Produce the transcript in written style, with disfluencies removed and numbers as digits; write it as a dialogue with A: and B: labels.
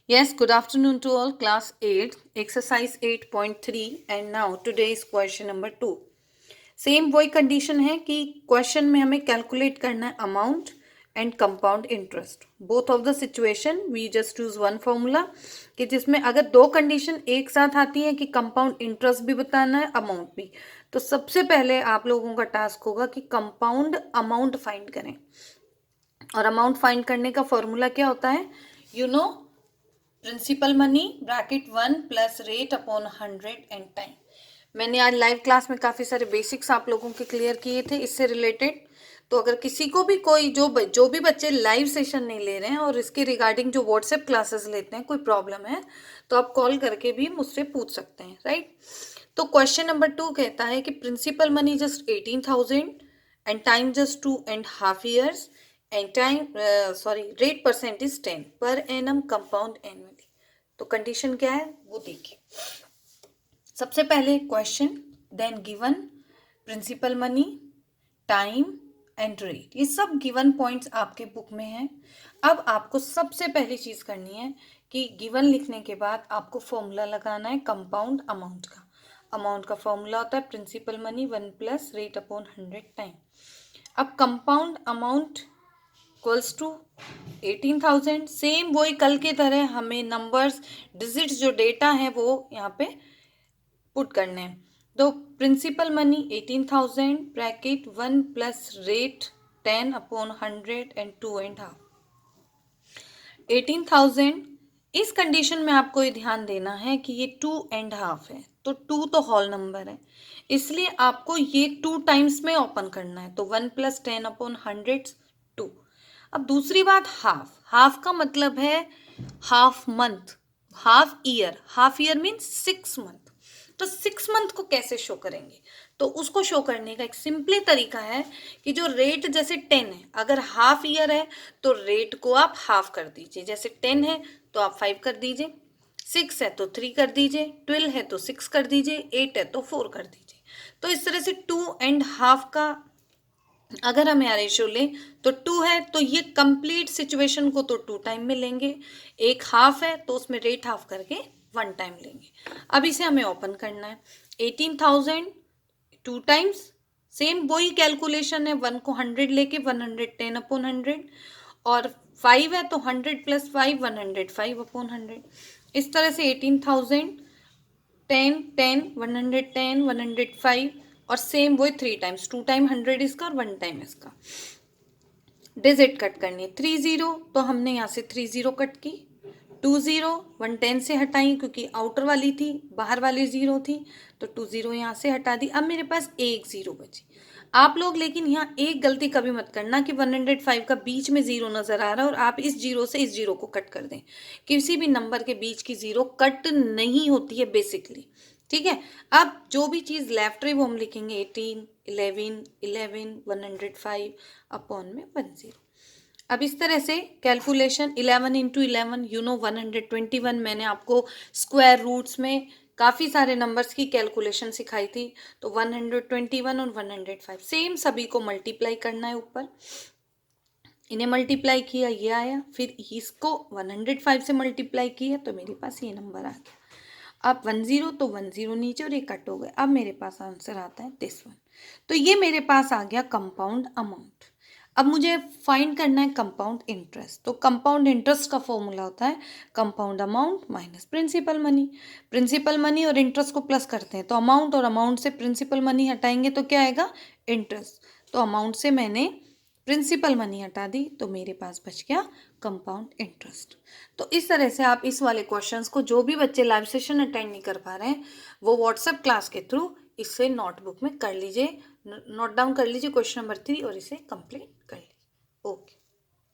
A: Yes, good afternoon to all. Class 8, exercise 8.3 and now today is question number 2. Same वही condition है कि question में हमें calculate करना है amount and compound interest. Both of the situation we just use one formula कि जिसमें अगर दो कंडीशन एक साथ आती है कि कंपाउंड इंटरेस्ट भी बताना है अमाउंट भी, तो सबसे पहले आप लोगों का टास्क होगा कि कंपाउंड अमाउंट फाइंड करें. और अमाउंट फाइंड करने का फॉर्मूला क्या होता है? You know, principal money bracket 1 plus rate upon 100 and time. मैंने आज लाइव क्लास में काफ़ी सारे बेसिक्स आप लोगों के क्लियर किए थे इससे रिलेटेड. तो अगर किसी को भी कोई जो भी बच्चे लाइव सेशन नहीं ले रहे हैं और इसके रिगार्डिंग जो व्हाट्सएप क्लासेस लेते हैं कोई प्रॉब्लम है तो आप कॉल करके भी मुझसे पूछ सकते हैं, राइट. तो क्वेश्चन नंबर 2 कहता है कि principal money just 18,000 and time just 2.5 years and time rate percent is 10 per annum compound annually. तो कंडीशन क्या है वो देखिए. सबसे पहले question, then given principal money, time and rate, ये सब गिवन पॉइंट्स आपके बुक में हैं. अब आपको सबसे पहली चीज करनी है कि गिवन लिखने के बाद आपको फॉर्मूला लगाना है कंपाउंड अमाउंट का. अमाउंट का फॉर्मूला होता है principal money 1 plus rate upon 100 time. अब compound amount equals to 18,000. Same वही कल की तरह हमें नंबर्स डिजिट्स जो डेटा है वो यहाँ पे पुट करने हैं. तो principal money 18,000 bracket 1 plus rate 10 upon 100 and 2.5. 18,000. इस कंडीशन में आपको ये ध्यान देना है कि ये 2.5 है, तो 2 तो होल नंबर है, इसलिए आपको ये 2 टाइम्स में ओपन करना है. तो 1 प्लस 10 अपॉन 100 2. अब दूसरी बात, हाफ का मतलब है half month, half year means 6 month. तो 6 मंथ को कैसे शो करेंगे? तो उसको शो करने का एक सिंपली तरीका है कि जो रेट जैसे 10 है, अगर हाफ ईयर है तो रेट को आप हाफ कर दीजिए. जैसे 10 है तो आप 5 कर दीजिए, 6 है तो 3 कर दीजिए, 12 है तो 6 कर दीजिए, 8 है तो 4 कर दीजिए. तो इस तरह से 2.5 का अगर हम यहाँ रेशियो लें तो 2 है तो ये कंप्लीट सिचुएशन को तो 2 टाइम में लेंगे. एक हाफ है तो उसमें रेट हाफ करके 1 टाइम लेंगे. अब इसे हमें ओपन करना है. 18,000 2 टाइम्स, सेम वही कैलकुलेशन है, 1 को 100 लेके 110 अपॉन 100, और 5 है तो 100 प्लस 5 105 अपॉन 100. इस तरह से 18,000 10 10 110 105 और सेम वही 3 टाइम्स, 2 टाइम 100 इसका और 1 टाइम इसका. डिजिट कट करनी है 30, तो हमने यहाँ से 30 कट की. 20 110 से हटाई क्योंकि आउटर वाली थी, बाहर वाली 0 थी, तो 20 यहाँ से हटा दी. अब मेरे पास एक 0 बची. आप लोग लेकिन यहाँ एक गलती कभी मत करना कि 105 का बीच में 0 नजर आ रहा है और आप इस 0 से इस 0 को कट कर दें. किसी भी नंबर के बीच की 0 कट नहीं होती है बेसिकली, ठीक है. अब जो भी चीज़ लेफ्ट रही वो हम लिखेंगे 18 11 11 105 अपॉन में 10. अब इस तरह से कैलकुलेशन 11 इंटू 11 121. मैंने आपको स्क्वायर रूट्स में काफ़ी सारे नंबर्स की कैलकुलेशन सिखाई थी. तो 121 और 105 सेम सभी को मल्टीप्लाई करना है. ऊपर इन्हें मल्टीप्लाई किया, ये आया, फिर इसको 105 से मल्टीप्लाई किया तो मेरे पास ये नंबर आ गया. अब 10 तो 10 नीचे और ये कट हो गए. अब मेरे पास आंसर आता है दिस वन. तो ये मेरे पास आ गया कंपाउंड अमाउंट. अब मुझे फाइंड करना है कंपाउंड इंटरेस्ट. तो कंपाउंड इंटरेस्ट का फॉर्मूला होता है compound amount minus principal money. Principal money और इंटरेस्ट को प्लस करते हैं तो अमाउंट, और अमाउंट से प्रिंसिपल मनी हटाएंगे तो क्या आएगा? इंटरेस्ट. तो अमाउंट से मैंने प्रिंसिपल मनी हटा दी तो मेरे पास बच गया कंपाउंड इंटरेस्ट. तो इस तरह से आप इस वाले क्वेश्चंस को, जो भी बच्चे लाइव सेशन अटेंड नहीं कर पा रहे हैं वो व्हाट्सएप क्लास के थ्रू इसे नोटबुक में कर लीजिए, नोट डाउन कर लीजिए क्वेश्चन नंबर 3 और इसे कंप्लीट कर लीजिए. ओके.